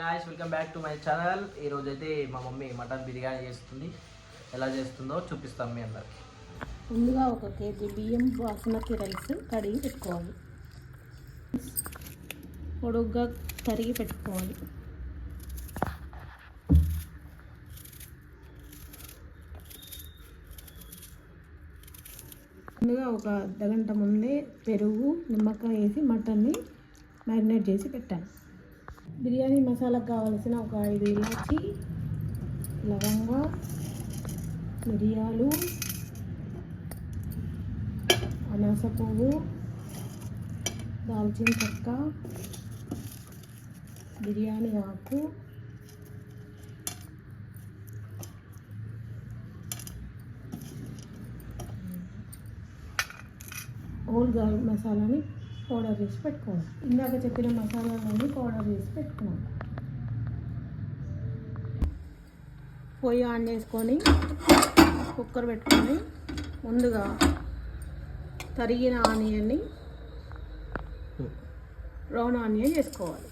Guys welcome back to my channel. ఈరోజు అయితే మా మమ్మీ మటన్ బిర్యానీ చేస్తుంది. ఎలా చేస్తుందో చూపిస్తాం మీ అందరికి. ముందుగా 1 కేజీ బియ్యం బాస్మతి రైస్ కడిగి పెట్టుకోవాలి. పొడుగ్గా తరిగి పెట్టుకోవాలి. ముందుగా ఒక అర్ధగంట ముందే పెరుగు నిమ్మకాయ వేసి మటన్ని మ్యారినేట్ చేసి పెట్టాను. బిర్యానీ మసాలాకు కావలసిన ఒక 5 ఇలాచి, లవంగ, మిరియాలు, అనాస పువ్వు, దాల్చిన చెక్క, బిర్యానీ ఆకు, హోల్ గరం మసాలాని పౌడర్ చేసి పెట్టుకోవాలి. ఇందాక చెప్పిన మసాలాలన్నీ పౌడర్ చేసి పెట్టుకున్నాం. పొయ్యి ఆన్ చేసుకొని కుక్కర్ పెట్టుకొని ముందుగా తరిగిన ఆనియన్ని బ్రౌన్ ఆనియన్ చేసుకోవాలి.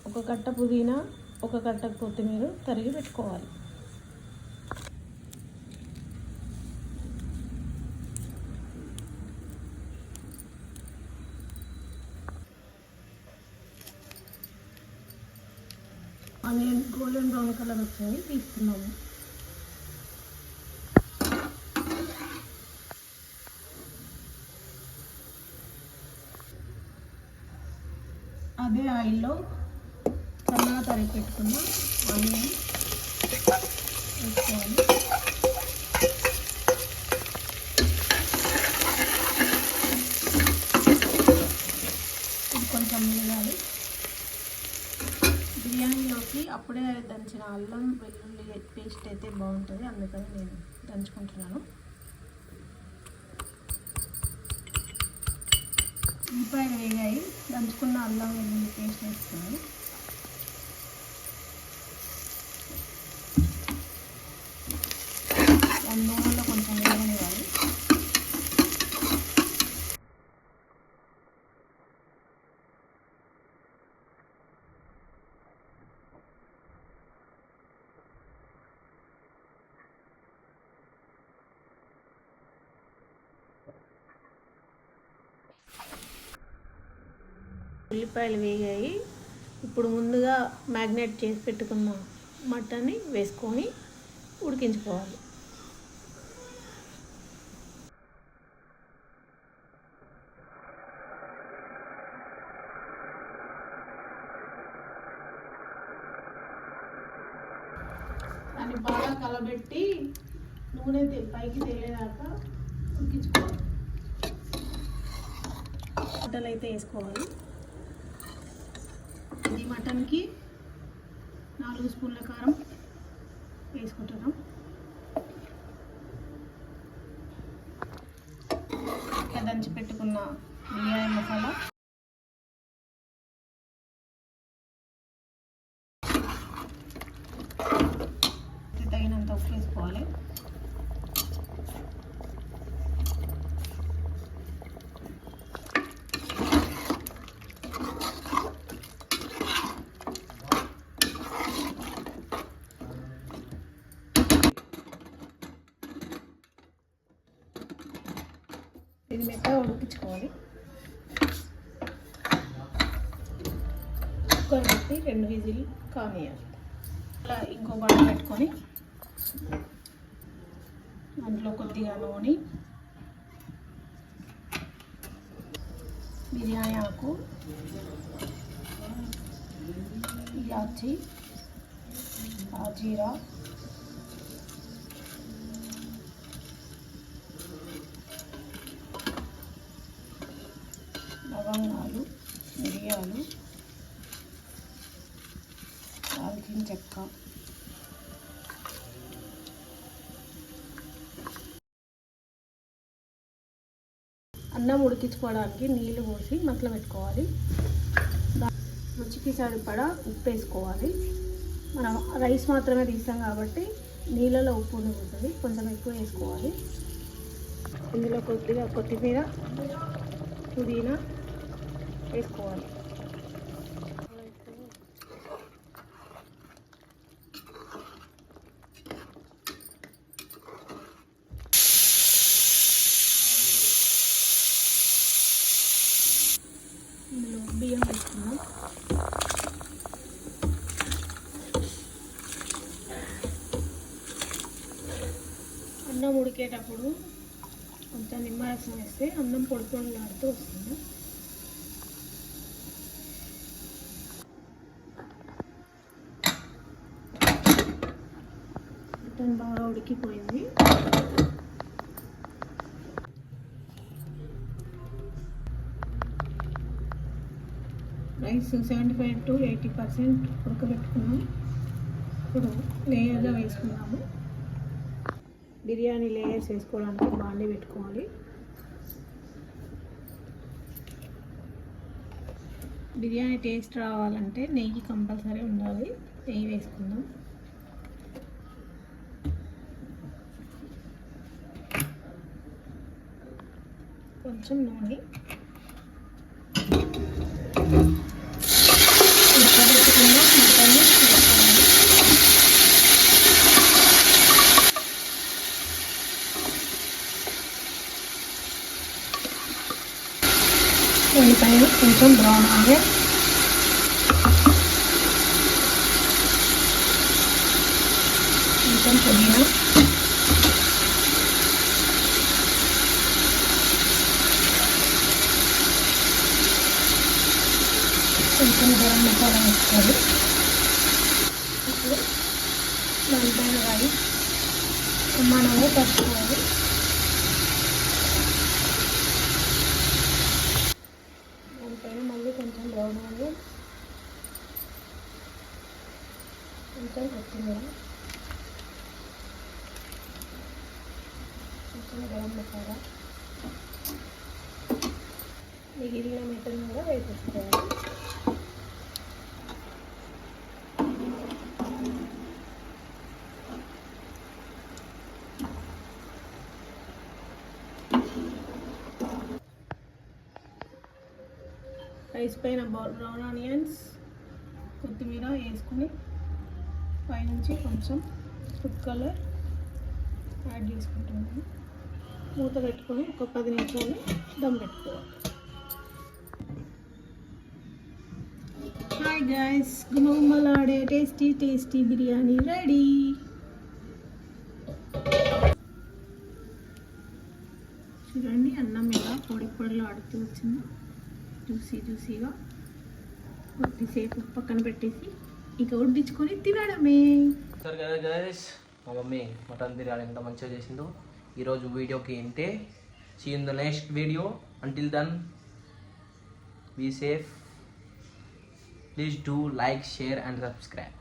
ఒక కట్ట పుదీనా, ఒక కట్ట కొత్తిమీర తరిగి పెట్టుకోవాలి. ఆనియన్ గోల్డెన్ బ్రౌన్ కలర్ వచ్చాయి తీసుకున్నాము. అదే ఆయిల్లో సన్నగా తరిగి పెట్టుకున్న ఆనియన్ వేసుకోవాలి. ఇది కొంచెం వేయాలి. బిర్యానీలోకి అప్పుడే దంచిన అల్లం వెల్లుల్లి పేస్ట్ అయితే బాగుంటుంది, అందుకని నేను దంచుకుంటున్నాను. ఉల్లిపాయలు వేగాయి, దంచుకున్న అల్లం వెల్లుల్లి పేస్ట్ వేస్తున్నాను. నూనెలో కొంచెం వేగనివ్వాలి. ఉల్లిపాయలు వేగాయి. ఇప్పుడు ముందుగా మ్యాగ్నేట్ చేసి పెట్టుకున్న మటన్ని వేసుకొని ఉడికించుకోవాలి. దాన్ని బాగా కలబెట్టి నూనె పైకి తేలేదాకా ఉడికించుకోవాలి. మటన్ అయితే వేసుకోవాలి. ఇది మటన్కి 4 స్పూన్ల కారం వేసుకుంటున్నాం. దంచి పెట్టుకున్న బిర్యానీ మసాలా, తగినంత ఉప్పు వేసుకోవాలి. ఇది మెత్తగా ఉడికించుకోవాలి. కుక్కర్ పెట్టి 2 విజిల్ కానియాలి. అలా ఇంకో బాండ పెట్టుకొని దాంట్లో కొద్దిగా నూనె, బిర్యానీ ఆకు, ఇలాచి, జీరా, లవంగాలు, మిరియాలు, దాల్చిన చెక్క, అన్నం ఉడికించుకోవడానికి నీళ్లు పోసి మసల పెట్టుకోవాలి. రుచికి సరిపడా ఉప్పు వేసుకోవాలి. మనం రైస్ మాత్రమే తీసాం కాబట్టి నీళ్ళలో ఉప్పు ఉంటుంది, కొంచెం ఎక్కువ వేసుకోవాలి. ఇందులో కొద్దిగా కొత్తిమీర, పుదీనా వేసుకోవాలి. ఇందులో బియ్యం వేసుకున్నాం. అన్నం ఉడికేటప్పుడు కొంచెం నిమ్మరసం వేస్తే అన్నం పొడి పొడిలాడుతూ వస్తుంది. మటన్ బాగా ఉడికిపోయింది. Rice 75 to 80% ఉడకబెట్టుకున్నాం. ఇప్పుడు లేయర్గా వేసుకున్నాము. బిర్యానీ లేయర్స్ వేసుకోవడానికి బాండి పెట్టుకోవాలి. బిర్యానీ టేస్ట్ రావాలంటే నెయ్యి కంపల్సరీ ఉండాలి. నెయ్యి వేసుకుందాం. కొంచెం నూనె, ఉడకబెట్టుకున్న మటన్ని వేసుకోవాలి. ఉల్లిపాయ కొంచెం బ్రౌన్ ఆనియన్, కొంచెం పుదీనా, కొంచెం గరం మసాలా వేసుకోవాలి. ఇప్పుడు దానిపైన రైస్ సమానంగా పరుచుకోవాలి. దానిపైన మళ్ళీ కొంచెం బ్రౌన్ ఆనియన్, కొంచెం కొత్తిమీర, కొంచెం గరం మసాలా, మిగిలిన మటన్ కూడా వేసేసుకోవాలి. రైస్ పైన బ్రౌన్ ఆనియన్స్, కొత్తిమీర వేసుకొని పైనుంచి కొంచెం ఫుడ్ కలర్ యాడ్ చేసుకుంటున్నాము. మూత పెట్టుకొని ఒక 10 నిమిషాలు దమ్ పెట్టుకోవాలి. హాయ్ గైస్, గుమగుమలాడే టేస్టీ బిర్యానీ రెడీ. చూడండి అన్నం ఎలా పొడిలో ఆడుతూ వచ్చిందో, జ్యూసీగా. కొద్దిసేపు పక్కన పెట్టేసి ఇక వడ్డించుకొని తినడమే. సరే కదా గైస్, మా మమ్మీ మటన్ బిర్యానీ ఎంత మంచిగా చేసిందో ఈరోజు వీడియోకి ఇంతే. See in the next video. Until then be safe. Please do like, share and subscribe.